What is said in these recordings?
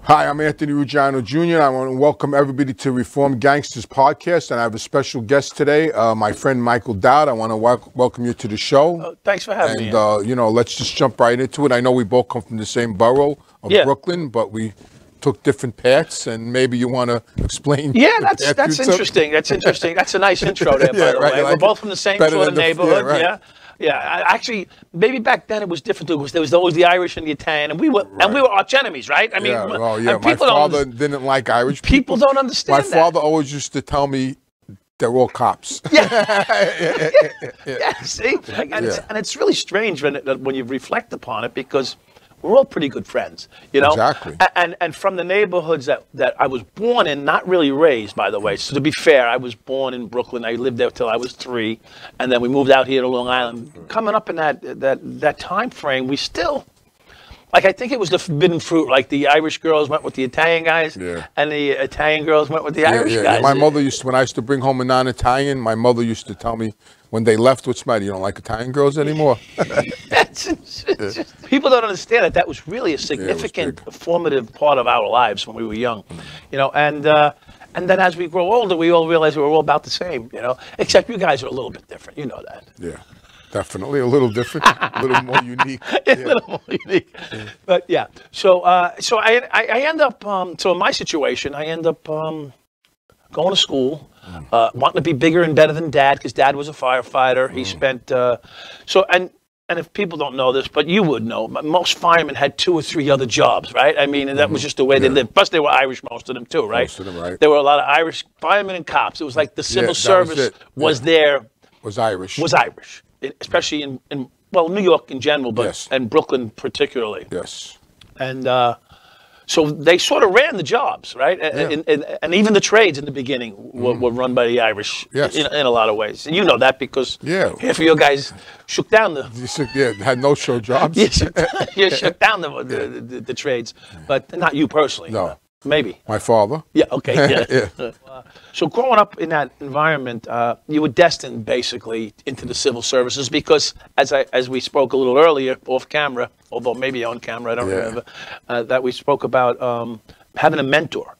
Hi, I'm Anthony Ruggiano Jr. I want to welcome everybody to Reformed Gangsters podcast, and I have a special guest today, my friend Michael Dowd. I want to welcome you to the show. Thanks for having me. And, you know, let's just jump right into it. I know we both come from the same borough of Brooklyn, but we took different paths, and maybe you want to explain. Yeah, that's interesting. That's interesting. That's a nice intro there, by the way. We're both from the same sort of neighborhood. Right. Yeah, actually, maybe back then it was different too, because there was always the Irish and the Italian, and we were arch enemies, right? I mean, my father didn't like Irish people. People don't understand that. My father always used to tell me they're all cops. Yeah, see, and it's really strange when you reflect upon it, because we're all pretty good friends, you know? Exactly. And from the neighborhoods that I was born in, not really raised, by the way. So to be fair, I was born in Brooklyn. I lived there till I was 3, and then we moved out here to Long Island. Coming up in that time frame, we still, like, I think it was the forbidden fruit. Like, the Irish girls went with the Italian guys, and the Italian girls went with the Irish guys. My mother used to, when I used to bring home a non-Italian, my mother used to tell me, when they left, what's the matter? You don't like Italian girls anymore? People don't understand that was really a significant, formative part of our lives when we were young, you know. And then as we grow older, we all realize we're all about the same, you know. Except you guys are a little bit different, you know that. Yeah, definitely a little different, a little more unique. A little more unique. But yeah, so I end up. So in my situation, I end up going to school. Wanting to be bigger and better than Dad, because Dad was a firefighter. He spent and if people don't know this, but you would know, most firemen had 2 or 3 other jobs, right? I mean, and that was just the way they lived. Plus, they were Irish, most of them too, right? Most of them, right? There were a lot of Irish firemen and cops. It was like the civil service was Irish, especially in New York in general, but and Brooklyn particularly. Yes. And so they sort of ran the jobs, right? And even the trades in the beginning were run by the Irish in a lot of ways. And you know that because half of your guys shook down had no show jobs. You shook down the trades, but not you personally. No. Maybe. My father. Yeah, okay. So growing up in that environment, you were destined basically into the civil services because, as we spoke a little earlier off camera, although maybe on camera, I don't remember, that we spoke about having a mentor.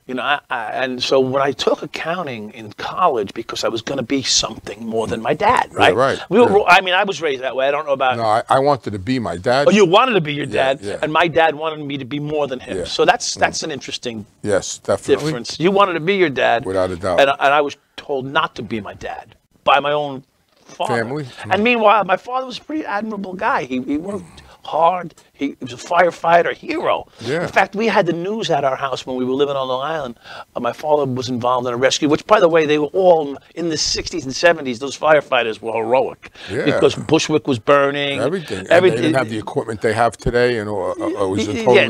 You know, and so when I took accounting in college, because I was going to be something more than my dad, right? Yeah, right. I mean, I was raised that way. I don't know about. No, I wanted to be my dad. Oh, you wanted to be your dad, and my dad wanted me to be more than him. So that's an interesting difference. You wanted to be your dad, without a doubt, and I was told not to be my dad by my own father. Family. And meanwhile, my father was a pretty admirable guy. He worked hard. He was a firefighter hero. Yeah. In fact, we had the news at our house when we were living on Long Island. My father was involved in a rescue, which, by the way, they were all in the 60s and 70s. Those firefighters were heroic because Bushwick was burning. Everything. They didn't have the equipment they have today, and it was a totally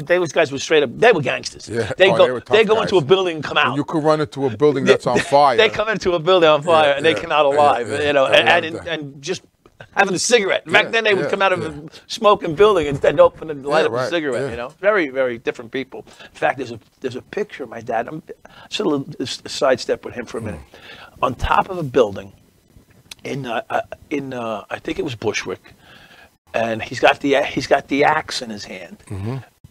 those guys were straight up. They were gangsters. Yeah. They go into a building and come out. You could run into a building that's on fire. They come into a building on fire and they come out alive. You know, and just having a cigarette. Back then, they would come out of a smoking building and open and light up a cigarette. You know, very, very different people. In fact, there's a picture of my dad. I'm just a sidestep with him for a minute. On top of a building in I think it was Bushwick, and he's got the axe in his hand.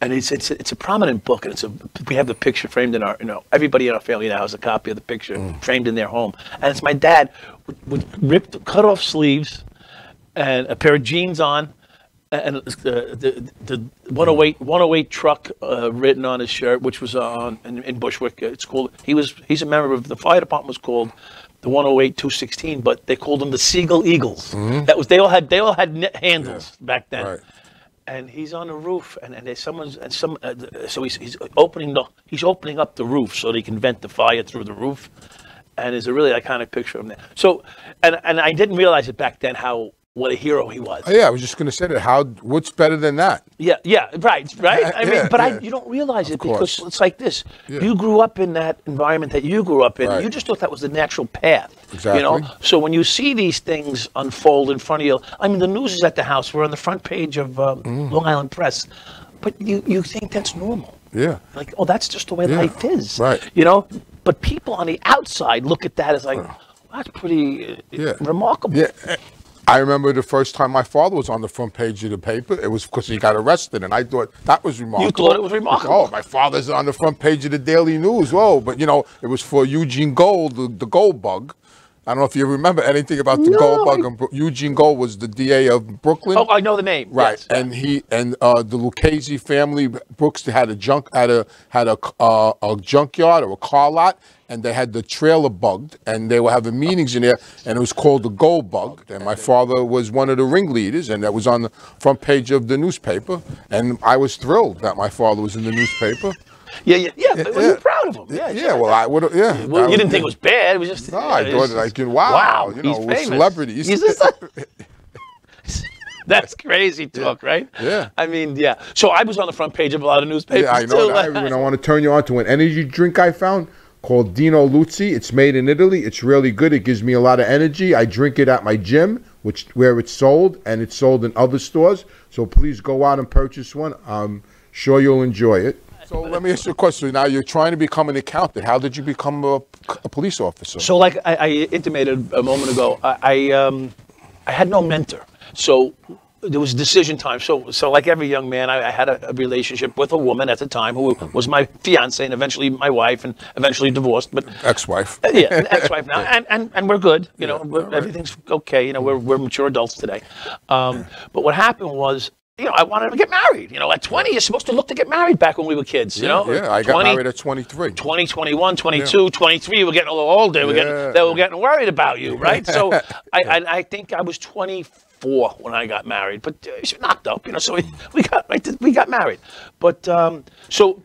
And it's a prominent book, and we have the picture framed in our, everybody in our family now has a copy of the picture framed in their home, and it's my dad with cut off sleeves and a pair of jeans on, and the 108 truck written on his shirt, which was in Bushwick. It's called. He's a member of the fire department. Was called the 108 216, but they called them the Seagull Eagles. That was they all had handles back then. Right. And he's on the roof, and there's so he's opening up the roof so they can vent the fire through the roof. And there's a really iconic picture of him there. So, and I didn't realize it back then what a hero he was. Oh, yeah, I was just going to say that. What's better than that? Yeah, right. I mean, but you don't realize it because it's like this. Yeah. You grew up in that environment that you grew up in. Right. You just thought that was the natural path. Exactly. You know. So when you see these things unfold in front of you, I mean, the news is at the house. We're on the front page of Long Island Press, but you think that's normal. Yeah. Like, oh, that's just the way life is. Right. You know. But people on the outside look at that as like, well, that's pretty remarkable. Yeah. I remember the first time my father was on the front page of the paper. It was because he got arrested, and I thought that was remarkable. You thought it was remarkable? Oh, my father's on the front page of the Daily News. Whoa. But, you know, it was for Eugene Gold, the gold bug. I don't know if you remember anything about the gold bug. Eugene Gold was the DA of Brooklyn. Oh, I know the name. Right, yes. and the Lucchese family, Brooks, had a junkyard or a car lot, and they had the trailer bugged, and they were having meetings in there, and it was called the Gold Bug. And my father was one of the ringleaders, and that was on the front page of the newspaper. And I was thrilled that my father was in the newspaper. Yeah. But you're proud of him. Yeah. Well, I would. Yeah. Well, you didn't think it was bad. It was just. No, I thought like, wow. You know, we're celebrities. That's crazy talk, right? Yeah. I mean, yeah. So I was on the front page of a lot of newspapers. Yeah, I know that. I want to turn you on to an energy drink I found called Dino Luzzi. It's made in Italy. It's really good. It gives me a lot of energy. I drink it at my gym, where it's sold, and it's sold in other stores. So please go out and purchase one. I'm sure you'll enjoy it. So let me ask you a question. Now you're trying to become an accountant. How did you become a police officer? So like I intimated a moment ago, I had no mentor. So there was decision time. So like every young man, I had a relationship with a woman at the time who was my fiance and eventually my wife and eventually divorced. But ex-wife. Yeah, an ex-wife now, and we're good. You know, everything's okay. You know, we're mature adults today. But what happened was, you know, I wanted to get married. You know, at 20, you're supposed to look to get married back when we were kids, you know? Yeah, I got married at 23. 20, 21, 22, 23, we're getting a little older. They were getting worried about you, right? So I think I was 24 when I got married, but she knocked up, you know, so we got married. But so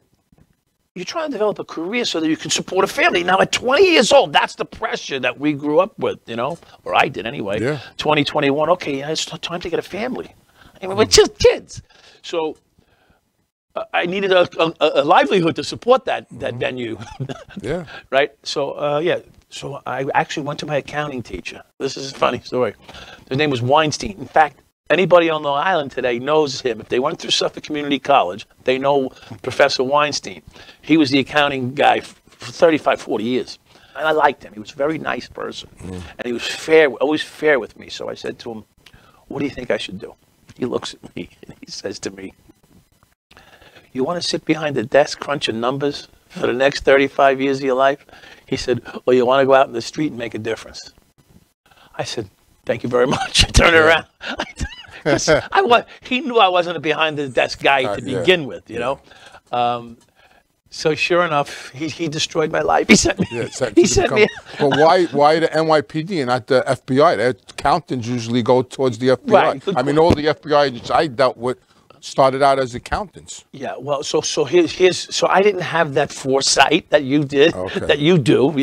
you're trying to develop a career so that you can support a family. Now, at 20 years old, that's the pressure that we grew up with, you know, or I did anyway. Yeah. 20, 21, okay, it's time to get a family. I mean, we're just kids. So I needed a livelihood to support that venue. Yeah. Right? So, So I actually went to my accounting teacher. This is a funny story. His name was Weinstein. In fact, anybody on Long Island today knows him. If they went through Suffolk Community College, they know Professor Weinstein. He was the accounting guy for 35, 40 years. And I liked him. He was a very nice person. And he was fair, always fair with me. So I said to him, what do you think I should do? He looks at me and he says to me, you want to sit behind the desk crunching numbers for the next 35 years of your life? He said, or you want to go out in the street and make a difference? I said, thank you very much. I turned around. He knew I wasn't a behind the desk guy to begin with, you know. So sure enough, he destroyed my life. He sent me. He sent me. But why the NYPD and not the FBI? The accountants usually go towards the FBI. Right. I mean, all the FBI agents I dealt with started out as accountants. Yeah. Well, so I didn't have that foresight that you did, that you do,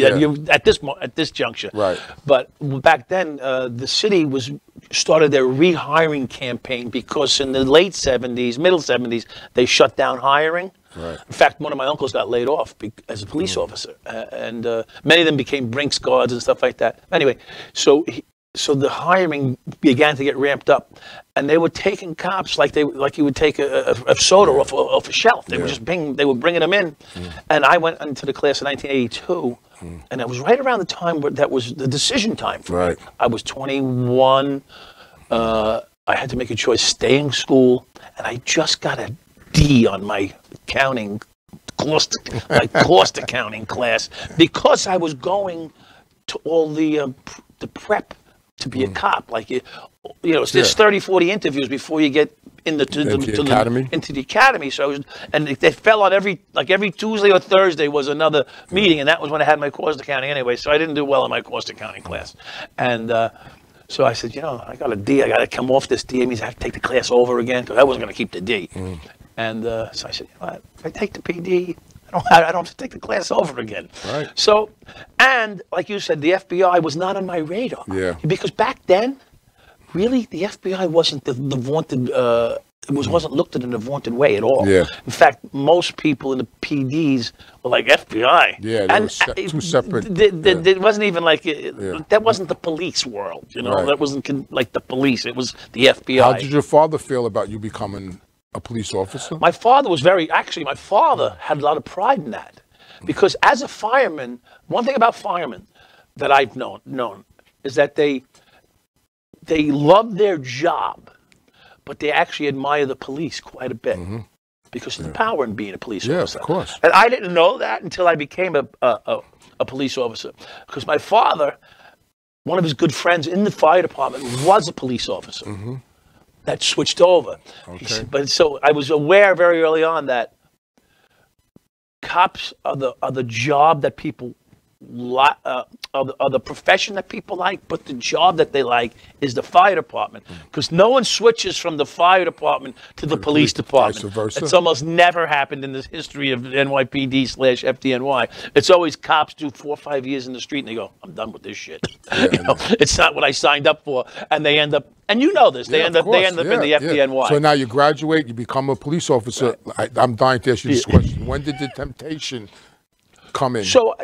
at this juncture. Right. But back then, the city started their rehiring campaign because in the late 70s, middle 70s, they shut down hiring. Right. In fact, one of my uncles got laid off as a police officer, and many of them became Brinks guards and stuff like that. Anyway, so the hiring began to get ramped up, and they were taking cops like you would take a soda off a shelf. They were bringing them in, and I went into the class in 1982, and it was right around the time that was the decision time for me. I was 21. I had to make a choice: stay in school, and I just got a D on my accounting cost accounting class because I was going to all the prep to be a cop. Like there's 30, 40 interviews before you get into the academy. So I was, and they fell on every Tuesday or Thursday was another meeting, and that was when I had my cost accounting anyway. So I didn't do well in my cost accounting class, and so I said, I got a D. I got to come off this D. It means I have to take the class over again because I wasn't going to keep the D. And so I said, if I take the PD, I don't have to take the class over again. Right. So, and like you said, the FBI was not on my radar. Yeah. Because back then, really, the FBI wasn't the vaunted. It wasn't looked at in a vaunted way at all. Yeah. In fact, most people in the PDs were like FBI. Yeah, they were two separate. It wasn't even like that wasn't the police world. Right. That wasn't like the police. It was the FBI. How did your father feel about you becoming a police officer? My father was my father had a lot of pride in that, because as a fireman, one thing about firemen that I've known is that they love their job, but they actually admire the police quite a bit because of the power in being a police officer. Yeah, of course. And I didn't know that until I became a police officer, because my father, one of his good friends in the fire department, was a police officer. That switched over. Okay. But so I was aware very early on that cops are the job that people are the profession that people like, but the job that they like is the fire department, because no one switches from the fire department to the police department. Vice versa. It's almost never happened in the history of NYPD/FDNY. It's always cops do 4 or 5 years in the street and they go, I'm done with this shit. It's not what I signed up for, and they end up, and you know this, they end up in the FDNY. So now you graduate, you become a police officer. Right. I'm dying to ask you this question. When did the temptation come in? So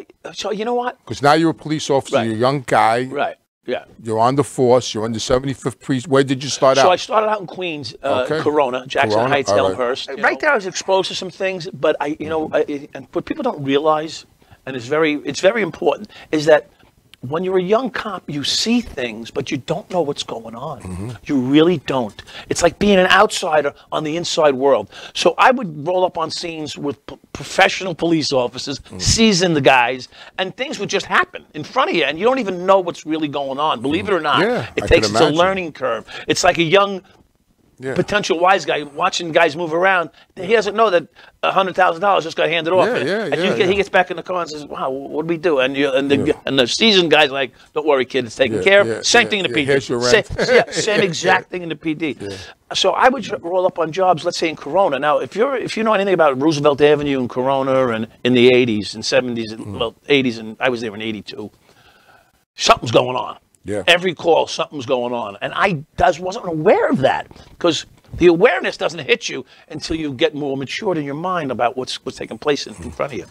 you know what? Because now you're a police officer, you're a young guy. Right. Yeah. You're on the force. You're on the 75th Precinct. Where did you start out? So I started out in Queens, Corona, Jackson Heights, Elmhurst. Right there, I was exposed to some things, but and what people don't realize, and it's very important, is that when you're a young cop, you see things, but you don't know what's going on. You really don't. It's like being an outsider on the inside world. So I would roll up on scenes with professional police officers, seasoned guys, and things would just happen in front of you, and you don't even know what's really going on. Believe it or not, it's a learning curve. It's like a young potential wise guy watching guys move around. He doesn't know that $100,000 just got handed off. He gets back in the car and says, "Wow, what do we do?" And the seasoned guy's like, "Don't worry, kid, it's taken care of." Same thing in the PD. Here's your rent. Same exact thing in the PD. So I would roll up on jobs, let's say in Corona. Now, if you know anything about Roosevelt Avenue in Corona and in the 80s and 70s, well, 80s, and I was there in 82, something's going on. Yeah. Every call, something's going on. And I wasn't aware of that, because the awareness doesn't hit you until you get more matured in your mind about what's taking place in front of you.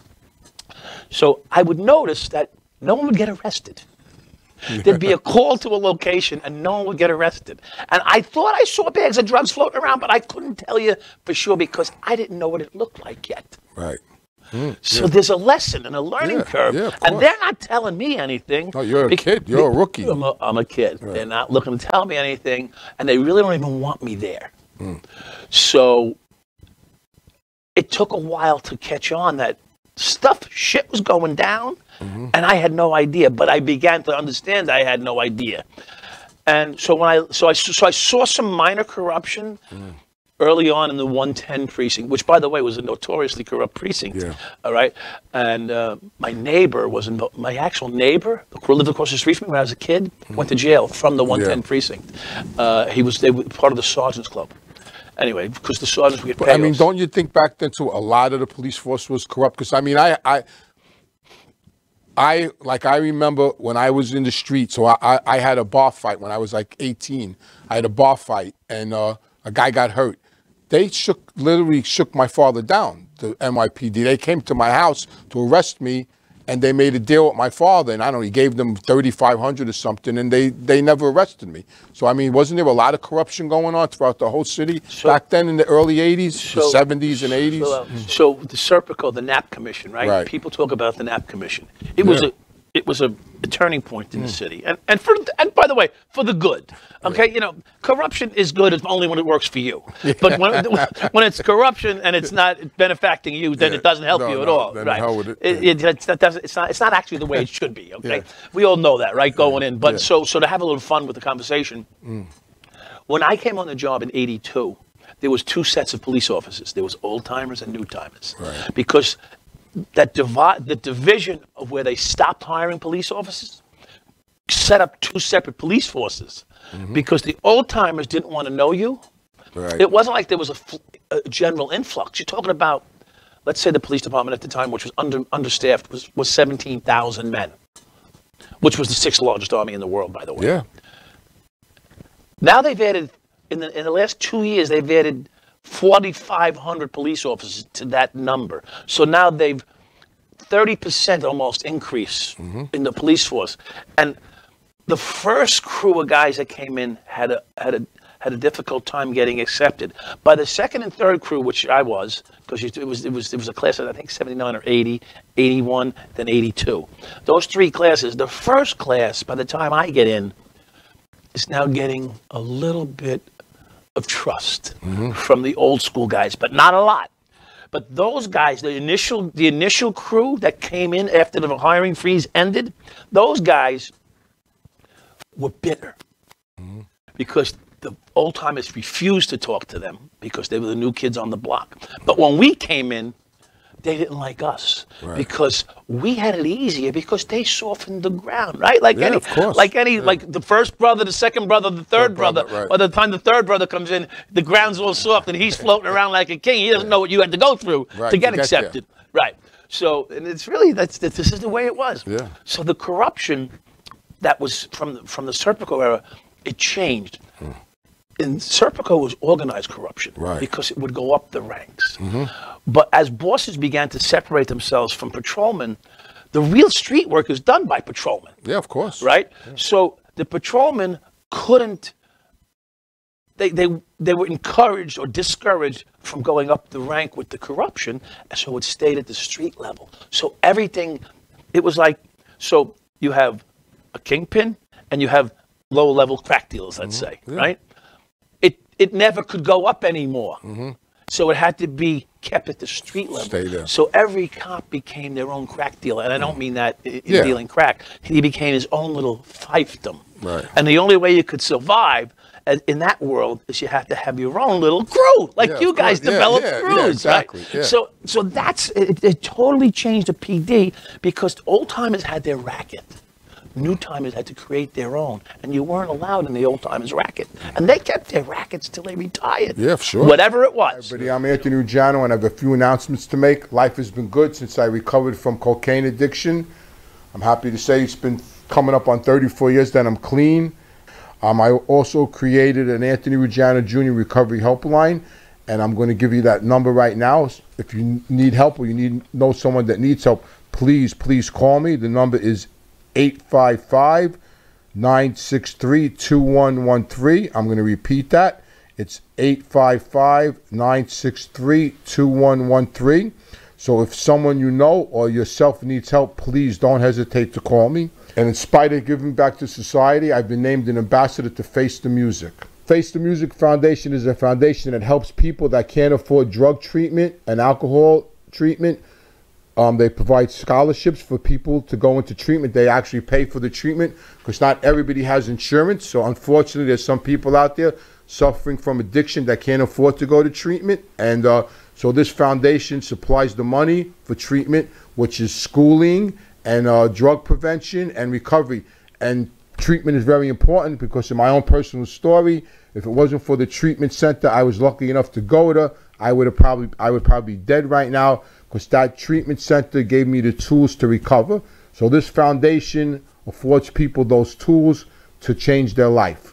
So I would notice that no one would get arrested. There'd be a call to a location and no one would get arrested. And I thought I saw bags of drugs floating around, but I couldn't tell you for sure because I didn't know what it looked like yet. Right. So there's a lesson and a learning curve, and they're not telling me anything. No, you're a kid. You're a rookie. I'm a kid. Right. They're not looking to tell me anything, and they really don't even want me there. So it took a while to catch on that shit was going down, and I had no idea. But I began to understand I had no idea. And so I saw some minor corruption early on in the 110 precinct, which, by the way, was a notoriously corrupt precinct. Yeah. All right. And my neighbor my actual neighbor, who lived across the street from me when I was a kid, went to jail from the 110 precinct. They were part of the Sergeants Club. Anyway, because the sergeants would get paid. I mean, don't you think back then too, a lot of the police force was corrupt? Because I mean, I remember when I was in the street. So I had a bar fight when I was like 18. I had a bar fight, and a guy got hurt. They literally shook my father down, the NYPD. They came to my house to arrest me, and they made a deal with my father, and I don't know, he gave them $3,500 or something, and they never arrested me. So, I mean, wasn't there a lot of corruption going on throughout the whole city back then in the early 80s, the 70s and 80s? So the Serpico, the Knapp Commission, right? People talk about the Knapp Commission. It was a turning point in the city, and by the way, for the good. Okay, you know, corruption is good only when it works for you. But when it's corruption and it's not benefacting you, then it doesn't help you at all, right? Hell with it. It's not actually the way it should be. Okay, we all know that, right? Going in, but so to have a little fun with the conversation. When I came on the job in '82, there was two sets of police officers. There was old timers and new timers, right. because the division of where they stopped hiring police officers set up two separate police forces, because the old timers didn't want to know you. Right. It wasn't like there was a general influx. You're talking about, let's say the police department at the time, which was understaffed, was 17,000 men, which was the sixth largest army in the world, by the way. Yeah. Now they've added, in the last 2 years, they've added 4,500 police officers to that number. So now they've 30% almost increase in the police force. And the first crew of guys that came in had a difficult time getting accepted. By the second and third crew, which I was, because it was a class of, I think, 79 or 80, 81, then 82. Those three classes, the first class, by the time I get in, is now getting a little bit of trust from the old school guys, but not a lot. But those guys, the initial crew that came in after the hiring freeze ended, those guys were bitter because the old timers refused to talk to them because they were the new kids on the block. But when we came in, they didn't like us because we had it easier because they softened the ground, right? Like like the first brother, the second brother, the third brother. Right. By the time the third brother comes in, the ground's all soft and he's floating around like a king. He doesn't know what you had to go through to get accepted. Right. So, and it's really, this is the way it was. Yeah. So the corruption that was from the Serpico era, it changed. In Serpico was organized corruption because it would go up the ranks. But as bosses began to separate themselves from patrolmen, the real street work is done by patrolmen. Yeah, of course. Right? Yeah. So the patrolmen couldn't, they were encouraged or discouraged from going up the rank with the corruption, and so it stayed at the street level. So everything, it was like, so you have a kingpin and you have low-level crack dealers, let's say, right? It never could go up anymore. So it had to be kept at the street level. Stay there. So every cop became their own crack dealer. And I don't mean that in dealing crack. He became his own little fiefdom. Right. And the only way you could survive in that world is you have to have your own little crew. Like you guys developed crews, exactly. right? Yeah. So that's, it totally changed the PD because old timers had their racket. New timers had to create their own, and you weren't allowed in the old timers racket. And they kept their rackets till they retired. Yeah, sure. Whatever it was. Everybody, I'm Anthony Ruggiano, and I have a few announcements to make. Life has been good since I recovered from cocaine addiction. I'm happy to say it's been coming up on 34 years that I'm clean. I also created an Anthony Ruggiano Jr. Recovery Helpline, and I'm going to give you that number right now. If you need help or you know someone that needs help, please call me. The number is 855-963-2113. I'm going to repeat that. It's 855-963-2113. So if someone you know or yourself needs help, please don't hesitate to call me. And in spite of giving back to society, I've been named an ambassador to Face the Music. Face the Music Foundation is a foundation that helps people that can't afford drug treatment and alcohol treatment. They provide scholarships for people to go into treatment. They actually pay for the treatment because not everybody has insurance. So unfortunately, there's some people out there suffering from addiction that can't afford to go to treatment. And so this foundation supplies the money for treatment, which is schooling and drug prevention and recovery. And treatment is very important because in my own personal story, if it wasn't for the treatment center I was lucky enough to go to, I would probably be dead right now, because that treatment center gave me the tools to recover. So this foundation affords people those tools to change their life.